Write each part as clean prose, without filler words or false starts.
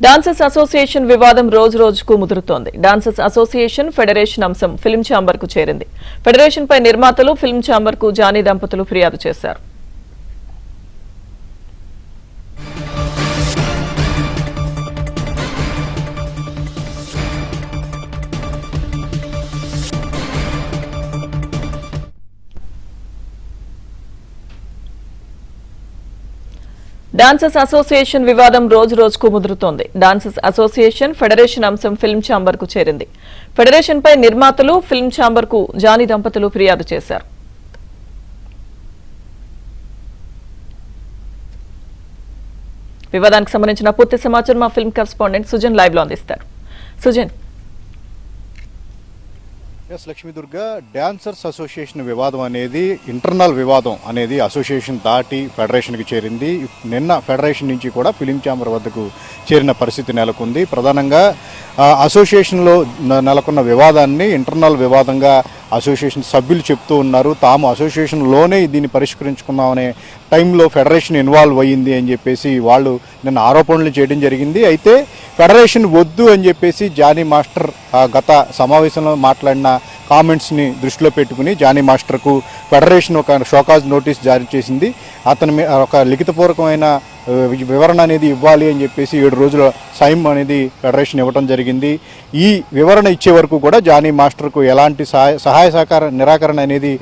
Dancers association వివాదం రోజు రోజుకు ముదురుతోంది. డాన్సర్స్ అసోసియేషన్ ఫెడరేషన్ అంశం ఫిల్మ్ ఛాంబర్ కు చేరింది. ఫెడరేషన్ పై నిర్మాతలు ఫిల్మ్ ఛాంబర్ కు జానీ దంపతులు ఫిర్యాదు చేశారు. డాన్సర్స్ అసోసియేషన్ వివాదం రోజు రోజుకు ముదురుతోంది. డాన్సర్స్ అసోసియేషన్ ఫెడరేషన్ అంశం ఫిల్మ్ ఛాంబర్ కు చేరింది. ఫెడరేషన్ పై నిర్మాతలు ఫిల్మ్ ఛాంబర్ కు జానీ దంపతులు ఫిర్యాదు చేశారు. వివాదానికి సంబంధించిన పూర్తి సమాచారం మా ఫిల్మ్ కరెస్పాండెంట్ సుజన్ లైవ్ లో అందిస్తారు. సుజన్. లక్ష్మీ దుర్గా, డాన్సర్స్ అసోసియేషన్ వివాదం అనేది ఇంటర్నల్ వివాదం అనేది అసోసియేషన్ దాటి ఫెడరేషన్కి చేరింది. నిన్న ఫెడరేషన్ నుంచి కూడా ఫిలిం ఛాంబర్ వద్దకు చేరిన పరిస్థితి నెలకొంది. ప్రధానంగా అసోసియేషన్లో నెలకొన్న వివాదాన్ని ఇంటర్నల్ వివాదంగా అసోసియేషన్ సభ్యులు చెప్తూ ఉన్నారు. తాము అసోసియేషన్లోనే దీన్ని పరిష్కరించుకున్నామనే టైంలో ఫెడరేషన్ ఇన్వాల్వ్ అయ్యింది అని చెప్పేసి వాళ్ళు నిన్న ఆరోపణలు చేయడం జరిగింది. అయితే ఫెడరేషన్ వద్దు అని చెప్పేసి జానీ మాస్టర్ గత సమావేశంలో మాట్లాడిన కామెంట్స్ని దృష్టిలో పెట్టుకుని జానీ మాస్టర్కు ఫెడరేషన్ ఒక షోకాజ్ నోటీస్ జారీ చేసింది. అతని ఒక లిఖితపూర్వకమైన వివరణ అనేది ఇవ్వాలి అని చెప్పేసి 7 రోజుల టైం అనేది ఫెడరేషన్ ఇవ్వడం జరిగింది. ఈ వివరణ ఇచ్చే వరకు కూడా జానీ మాస్టర్కు ఎలాంటి సహాయ సహకార నిరాకరణ అనేది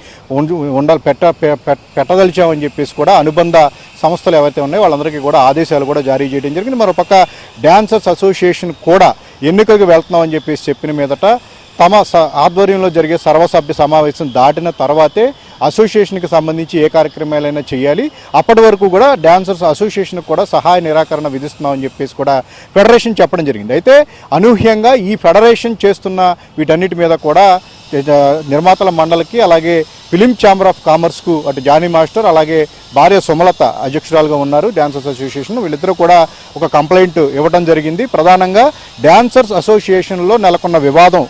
పెట్టదలిచామని చెప్పేసి కూడా అనుబంధ సంస్థలు ఏవైతే ఉన్నాయో వాళ్ళందరికీ కూడా ఆదేశాలు కూడా జారీ చేయడం జరిగింది. మరోపక్క డాన్సర్స్ అసోసియేషన్ కూడా ఎన్నికలకు వెళ్తున్నామని చెప్పేసి చెప్పిన మీదట తమ ఆధ్వర్యంలో జరిగే సర్వసభ్య సమావేశం దాటిన తర్వాతే అసోసియేషన్కి సంబంధించి ఏ కార్యక్రమాలైనా చేయాలి, అప్పటి వరకు కూడా డాన్సర్స్ అసోసియేషన్కి కూడా సహాయ నిరాకరణ విధిస్తున్నామని చెప్పేసి కూడా ఫెడరేషన్ చెప్పడం జరిగింది. అయితే అనూహ్యంగా ఈ ఫెడరేషన్ చేస్తున్న వీటన్నిటి మీద కూడా నిర్మాతల మండలికి అలాగే ఫిలిం ఛాంబర్ ఆఫ్ కామర్స్కు అటు జానీ మాస్టర్ అలాగే భార్య సుమలత అధ్యక్షురాలుగా ఉన్నారు డాన్సర్స్ అసోసియేషన్. వీళ్ళిద్దరూ కూడా ఒక కంప్లైంట్ ఇవ్వడం జరిగింది. ప్రధానంగా డాన్సర్స్ అసోసియేషన్లో నెలకొన్న వివాదం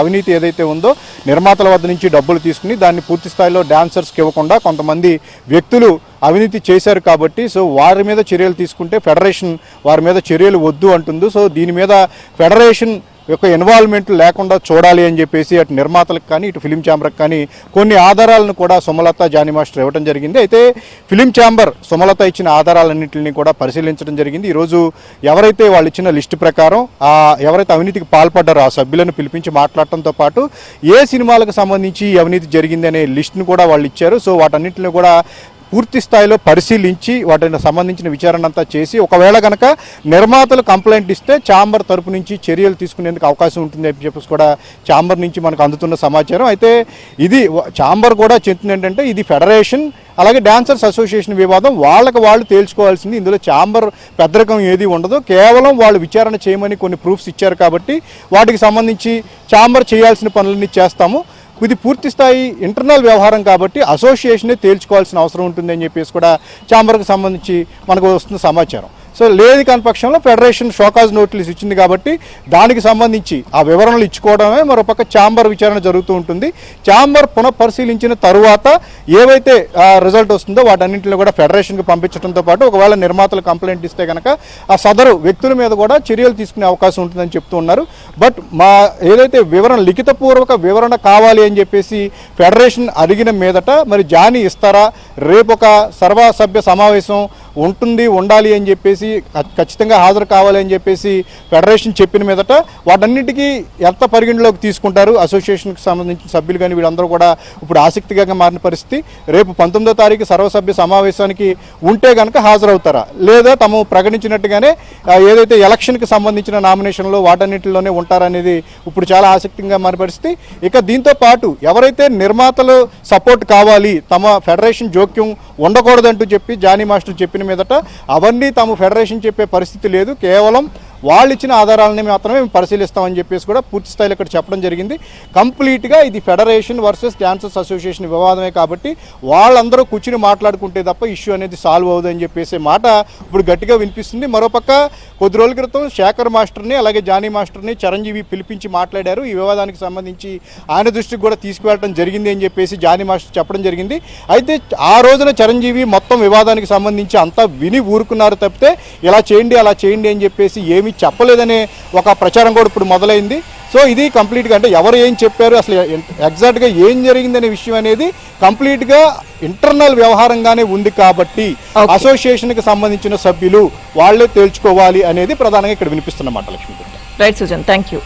అవినీతి ఏదైతే ఉందో నిర్మాతల వద్ద నుంచి డబ్బులు తీసుకుని దాన్ని పూర్తి స్థాయిలో డాన్సర్స్కి ఇవ్వకుండా కొంతమంది వ్యక్తులు అవినీతి చేశారు కాబట్టి సో వారి మీద చర్యలు తీసుకుంటే ఫెడరేషన్ వారి మీద చర్యలు వద్దు అంటుంది. సో దీని మీద ఫెడరేషన్ యొక్క ఇన్వాల్వ్మెంట్ లేకుండా చూడాలి అని చెప్పేసి అటు నిర్మాతలకు కానీ ఇటు ఫిలిం ఛాంబర్కి కానీ కొన్ని ఆధారాలను కూడా సుమలత జానీ మాస్టర్ ఇవ్వడం జరిగింది. అయితే ఫిలిం ఛాంబర్ సుమలత ఇచ్చిన ఆధారాలన్నింటినీ కూడా పరిశీలించడం జరిగింది. ఈరోజు ఎవరైతే వాళ్ళు ఇచ్చిన లిస్టు ప్రకారం ఎవరైతే అవినీతికి పాల్పడ్డారో ఆ సభ్యులను పిలిపించి మాట్లాడటంతో పాటు ఏ సినిమాలకు సంబంధించి అవినీతి జరిగింది అనే లిస్టును కూడా వాళ్ళు ఇచ్చారు. సో వాటన్నింటిని కూడా పూర్తి స్థాయిలో పరిశీలించి వాటికి సంబంధించిన విచారణ అంతా చేసి ఒకవేళ కనుక నిర్మాతలు కంప్లైంట్ ఇస్తే ఛాంబర్ తరపు నుంచి చర్యలు తీసుకునేందుకు అవకాశం ఉంటుంది అని చెప్పేసి కూడా ఛాంబర్ నుంచి మనకు అందుతున్న సమాచారం. అయితే ఇది ఛాంబర్ కూడా చెప్తుంది ఏంటంటే ఇది ఫెడరేషన్ అలాగే డాన్సర్స్ అసోసియేషన్ వివాదం వాళ్ళకి వాళ్ళు తేల్చుకోవాల్సింది. ఇందులో ఛాంబర్ పెద్దరకం ఏది ఉండదు, కేవలం వాళ్ళు విచారణ చేయమని కొన్ని ప్రూఫ్స్ ఇచ్చారు కాబట్టి వాటికి సంబంధించి ఛాంబర్ చేయాల్సిన పనులన్నీ చేస్తాము. ఇది పూర్తి స్థాయి ఇంటర్నల్ వ్యవహారం కాబట్టి అసోసియేషనే తేల్చుకోవాల్సిన అవసరం ఉంటుందని చెప్పేసి కూడా ఛాంబర్కి సంబంధించి మనకు వస్తున్న సమాచారం. సో లేదు కాని పక్షంలో ఫెడరేషన్ షోకాజ్ నోటీస్ ఇచ్చింది కాబట్టి దానికి సంబంధించి ఆ వివరణలు ఇచ్చుకోవడమే మరోపక్క ఛాంబర్ విచారణ జరుగుతూ ఉంటుంది. ఛాంబర్ పునఃపరిశీలించిన తరువాత ఏవైతే రిజల్ట్ వస్తుందో వాటన్నింటిని కూడా ఫెడరేషన్కి పంపించడంతో పాటు ఒకవేళ నిర్మాతలు కంప్లైంట్ ఇస్తే కనుక ఆ సదరు వ్యక్తుల మీద కూడా చర్యలు తీసుకునే అవకాశం ఉంటుందని చెప్తూ ఉన్నారు. బట్ మా ఏదైతే వివరణ లిఖితపూర్వక వివరణ కావాలి అని చెప్పేసి ఫెడరేషన్ అడిగిన మీదట మరి జానీ ఇస్తారా, రేపు ఒక సర్వసభ్య సమావేశం ఉండాలి అని చెప్పేసి ఖచ్చితంగా హాజరు కావాలి అని చెప్పేసి ఫెడరేషన్ చెప్పిన మీదట వాటన్నిటికీ ఎంత పరిగణలోకి తీసుకుంటారు అసోసియేషన్కి సంబంధించిన సభ్యులు కానీ వీళ్ళందరూ కూడా ఇప్పుడు ఆసక్తిగా మారిన పరిస్థితి. రేపు 19వ తారీఖు సర్వసభ్య సమావేశానికి ఉంటే కనుక హాజరవుతారా లేదా తాము ప్రకటించినట్టుగానే ఏదైతే ఎలక్షన్కి సంబంధించిన నామినేషన్లో వాటన్నిటిలోనే ఉంటారనేది ఇప్పుడు చాలా ఆసక్తిగా మారిన పరిస్థితి. ఇక దీంతో పాటు ఎవరైతే నిర్మాతలు సపోర్ట్ కావాలి తమ ఫెడరేషన్ జోక్యం ఉండకూడదంటూ చెప్పి జానీ మాస్టర్ చెప్పిన మీదట అవన్నీ తాము ఫెడరేషన్ చెప్పే పరిస్థితి లేదు, కేవలం వాళ్ళు ఇచ్చిన ఆధారాలని మాత్రమే మేము పరిశీలిస్తామని చెప్పేసి కూడా పూర్తి స్థాయిలో ఇక్కడ చెప్పడం జరిగింది. కంప్లీట్గా ఇది ఫెడరేషన్ వర్సెస్ డాన్సర్స్ అసోసియేషన్ వివాదమే కాబట్టి వాళ్ళందరూ కూర్చుని మాట్లాడుకుంటే తప్ప ఇష్యూ అనేది సాల్వ్ అవుదని చెప్పేసి మాట ఇప్పుడు గట్టిగా వినిపిస్తుంది. మరోపక్క కొద్ది రోజుల క్రితం శేఖర్ మాస్టర్ని అలాగే జానీ మాస్టర్ని చిరంజీవి పిలిపించి మాట్లాడారు. ఈ వివాదానికి సంబంధించి ఆయన దృష్టికి కూడా తీసుకువెళ్ళడం జరిగింది అని చెప్పేసి జానీ మాస్టర్ చెప్పడం జరిగింది. అయితే ఆ రోజున చిరంజీవి మొత్తం వివాదానికి సంబంధించి అంతా విని ఊరుకున్నారు తప్పితే ఇలా చేయండి అలా చేయండి అని చెప్పేసి ఏమీ చెప్పలేదనే ఒక ప్రచారం కూడా ఇప్పుడు మొదలైంది. సో ఇది కంప్లీట్గా అంటే ఎవరు ఏం చెప్పారు, అసలు ఎగ్జాక్ట్గా ఏం జరిగిందనే విషయం అనేది కంప్లీట్గా ఇంటర్నల్ వ్యవహారంగానే ఉంది కాబట్టి అసోసియేషన్కి సంబంధించిన సభ్యులు వాళ్లే తేల్చుకోవాలి అనేది ప్రధానంగా ఇక్కడ వినిపిస్తున్నమాట. Lakshmi right Sujan, thank you.